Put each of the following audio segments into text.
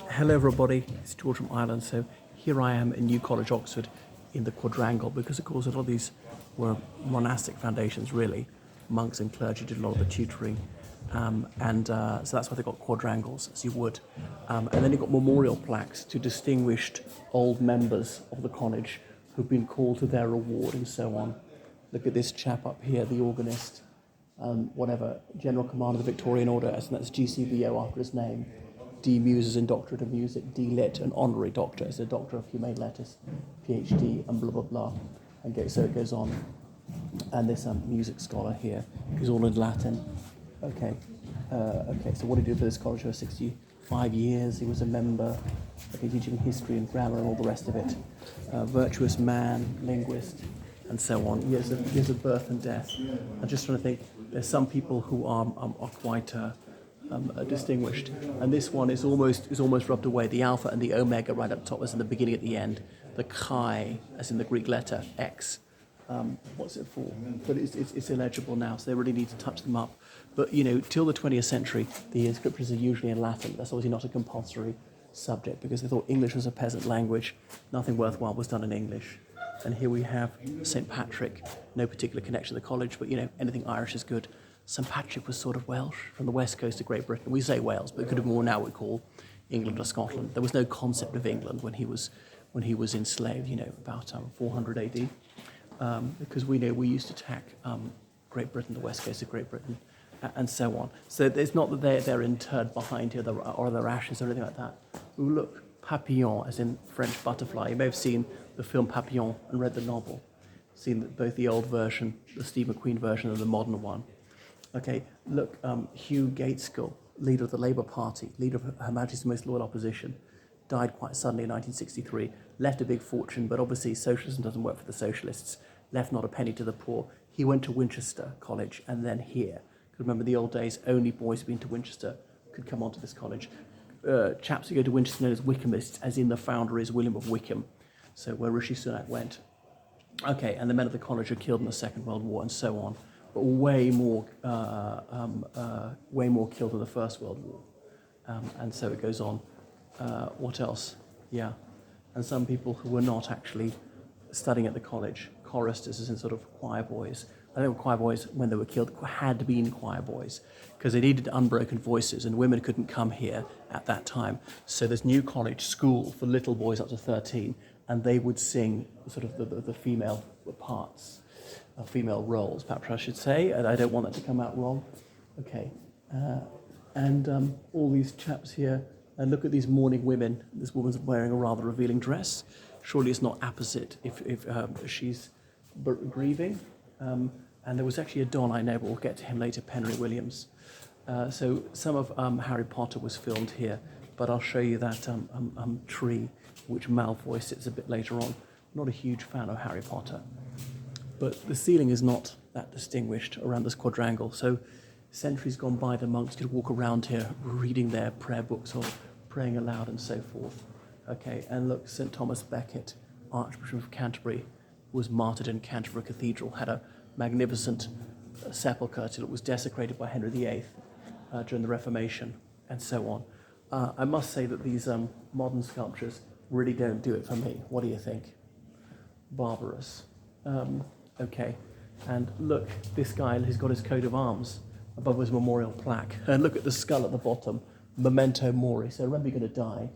Hello everybody, it's George from Ireland. So here I am in New College, Oxford, in the quadrangle, because of course a lot of these were monastic foundations really. Monks and clergy did a lot of the tutoring, so that's why they got quadrangles, as you would. And then you've got memorial plaques to distinguished old members of the college who've been called to their reward and so on. Look at this chap up here, the organist, General Commander of the Victorian Order, and that's GCVO after his name. D. Muses in Doctorate of Music, D. Lit, an honorary doctor, as a Doctor of Humane Letters, PhD, and blah, blah, blah. So it goes on. And this music scholar here, who's all in Latin. Okay, so what did he do for this college for 65 years? He was a member, teaching history and grammar and all the rest of it. Virtuous man, linguist, and so on. Years of birth and death. I'm just trying to think, there's some people who are quite distinguished, and this one is almost rubbed away. The alpha and the omega right up top, as in the beginning at the end. The chi, as in the Greek letter X. What's it for? But it's illegible now, so they really need to touch them up. But till the 20th century, the inscriptions are usually in Latin. That's obviously not a compulsory subject because they thought English was a peasant language. Nothing worthwhile was done in English. And here we have St. Patrick. No particular connection to the college, but anything Irish is good. St. Patrick was sort of Welsh, from the west coast of Great Britain. We say Wales, but it could have been more now we call England or Scotland. There was no concept of England when he was enslaved, about 400 AD, because we used to attack Great Britain, the west coast of Great Britain, and so on. So it's not that they're interred behind here or their ashes or anything like that. Ooh, look, papillon, as in French butterfly. You may have seen the film Papillon and read the novel. Seen both the old version, the Steve McQueen version, and the modern one. Okay, look, Hugh Gaitskell, leader of the Labour Party, leader of Her Majesty's Most Loyal Opposition, died quite suddenly in 1963, left a big fortune, but obviously socialism doesn't work for the socialists, left not a penny to the poor. He went to Winchester College and then here. Because remember the old days, only boys who'd been to Winchester could come onto this college. Chaps who go to Winchester known as Wykehamists, as in the founder is William of Wykeham, so where Rishi Sunak went. Okay, and the men of the college are killed in the Second World War and so on. But way more killed in the First World War, and so it goes on. What else? Yeah, and some people who were not actually studying at the college, choristers, as in sort of choir boys. I think choir boys, when they were killed, had been choir boys because they needed unbroken voices, and women couldn't come here at that time. So there's New College School for little boys up to 13, and they would sing sort of the female parts. Female roles, perhaps I should say, and I don't want that to come out wrong. Okay, and all these chaps here, and look at these mourning women. This woman's wearing a rather revealing dress. Surely it's not apposite if she's grieving. And there was actually a Don I know, but we'll get to him later, Henry Williams. So some of Harry Potter was filmed here, but I'll show you that tree which Malfoy sits a bit later on. Not a huge fan of Harry Potter. But the ceiling is not that distinguished around this quadrangle. So centuries gone by, the monks could walk around here reading their prayer books or praying aloud and so forth. Okay, and look, St. Thomas Becket, Archbishop of Canterbury, who was martyred in Canterbury Cathedral, had a magnificent sepulchre till it was desecrated by Henry VIII during the Reformation, and so on. I must say that these modern sculptures really don't do it for me. What do you think? Barbarous. Okay, and look, this guy has got his coat of arms above his memorial plaque. And look at the skull at the bottom, memento mori. So remember, you're going to die.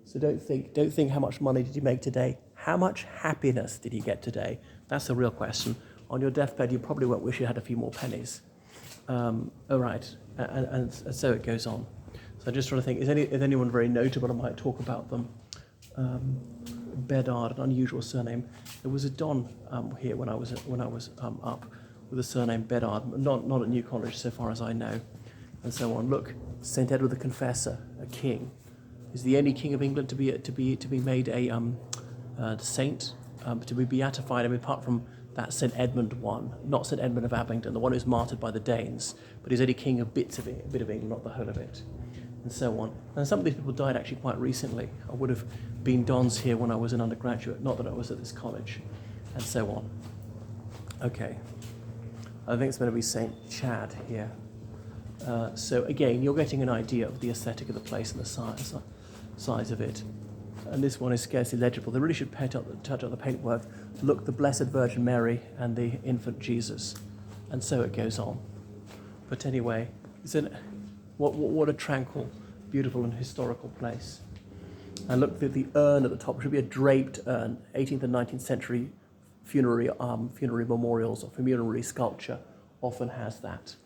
So don't think how much money did you make today? How much happiness did you get today? That's the real question. On your deathbed, you probably won't wish you had a few more pennies. All right, and so it goes on. So I'm just trying to think, is anyone very notable? I might talk about them. Bedard, an unusual surname. There was a Don here when I was up with the surname Bedard, not at New College so far as I know, and so on. Look, St. Edward the Confessor, a king, is the only king of England to be made a saint, to be beatified. I mean, apart from that St. Edmund one, not St. Edmund of Abingdon, the one who's martyred by the Danes, but he's only king of a bit of England, not the whole of it. And so on. And some of these people died actually quite recently. I would have been Dons here when I was an undergraduate, not that I was at this college, and so on. Okay. I think it's going to be St. Chad here. So again, you're getting an idea of the aesthetic of the place and the size of it. And this one is scarcely legible. They really should touch up the paintwork. Look, the Blessed Virgin Mary and the infant Jesus. And so it goes on. But anyway, what a tranquil, beautiful and historical place. And look, the urn at the top should be a draped urn. 18th and 19th century funerary memorials or funerary sculpture often has that.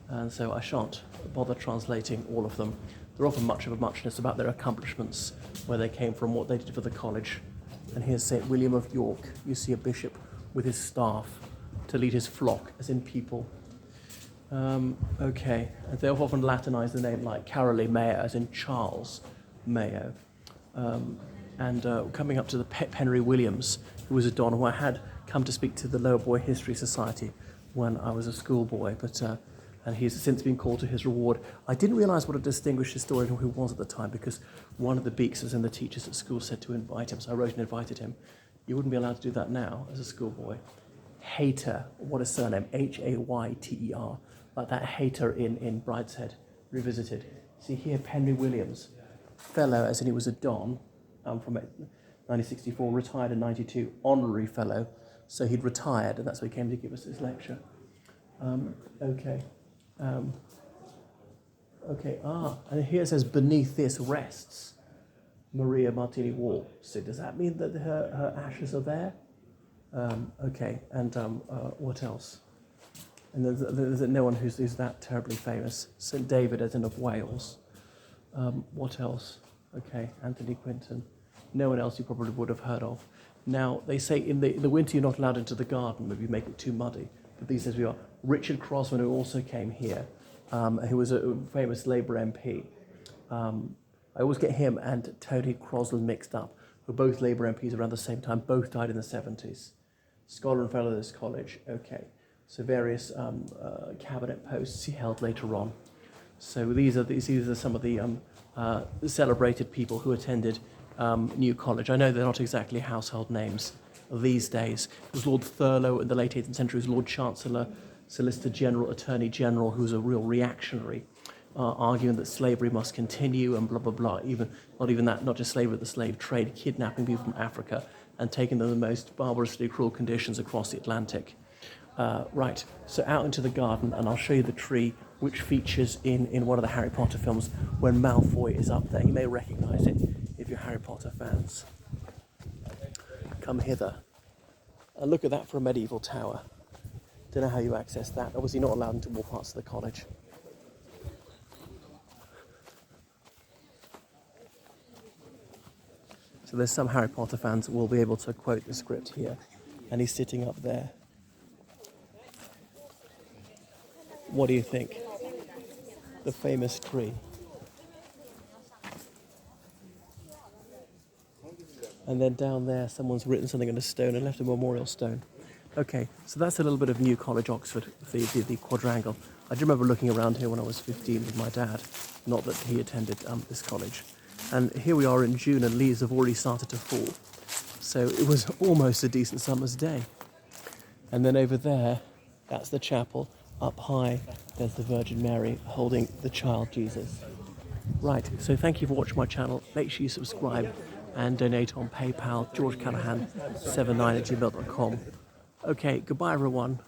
And so I shan't bother translating all of them. They're often much of a muchness about their accomplishments, where they came from, what they did for the college. And here's St. William of York. You see a bishop with his staff to lead his flock, as in people. Okay, and they'll often Latinize the name, like Carolee Mayo, as in Charles Mayo. Coming up to the Henry Williams, who was a Don, who I had come to speak to the Lower Boy History Society when I was a schoolboy, and he's since been called to his reward. I didn't realise what a distinguished historian he was at the time, because one of the Beekses and the teachers at school said to invite him, so I wrote and invited him. You wouldn't be allowed to do that now as a schoolboy. Hayter, what a surname, Hayter, like that Hayter in Brideshead Revisited. See here, Henry Williams, fellow, as in he was a Don, from 1964, retired in 92, honorary fellow, so he'd retired, and that's why he came to give us this lecture. And here it says, beneath this rests Maria Martini Wall. So does that mean that her ashes are there? What else? And there's no one who's that terribly famous. St. David, as in of Wales. What else? Okay, Anthony Quinton. No one else you probably would have heard of. Now, they say in the winter you're not allowed into the garden, maybe you make it too muddy. But these days we are. Richard Crosman, who also came here, who was a famous Labour MP. I always get him and Tony Crosland mixed up, who were both Labour MPs around the same time, both died in the 70s. Scholar and fellow of this college, okay. So various cabinet posts he held later on. So these are some of the celebrated people who attended New College. I know they're not exactly household names these days. It was Lord Thurlow in the late 18th century, was Lord Chancellor, Solicitor General, Attorney General, who was a real reactionary, arguing that slavery must continue and blah, blah, blah. Not just slavery, but the slave trade, kidnapping people from Africa and taking them to the most barbarously cruel conditions across the Atlantic. Right, so out into the garden, and I'll show you the tree which features in one of the Harry Potter films when Malfoy is up there. You may recognise it if you're Harry Potter fans. Come hither. And look at that for a medieval tower. Don't know how you access that. Obviously not allowed into all parts of the college. So there's some Harry Potter fans who will be able to quote the script here. And he's sitting up there. What do you think? The famous tree. And then down there, someone's written something on a stone and left a memorial stone. Okay, so that's a little bit of New College, Oxford, the quadrangle. I do remember looking around here when I was 15 with my dad. Not that he attended this college. And here we are in June, and leaves have already started to fall. So it was almost a decent summer's day. And then over there, that's the chapel. Up high, there's the Virgin Mary holding the child Jesus. Right, so thank you for watching my channel. Make sure you subscribe and donate on PayPal, georgecallahan79@gmail.com. Okay, goodbye everyone.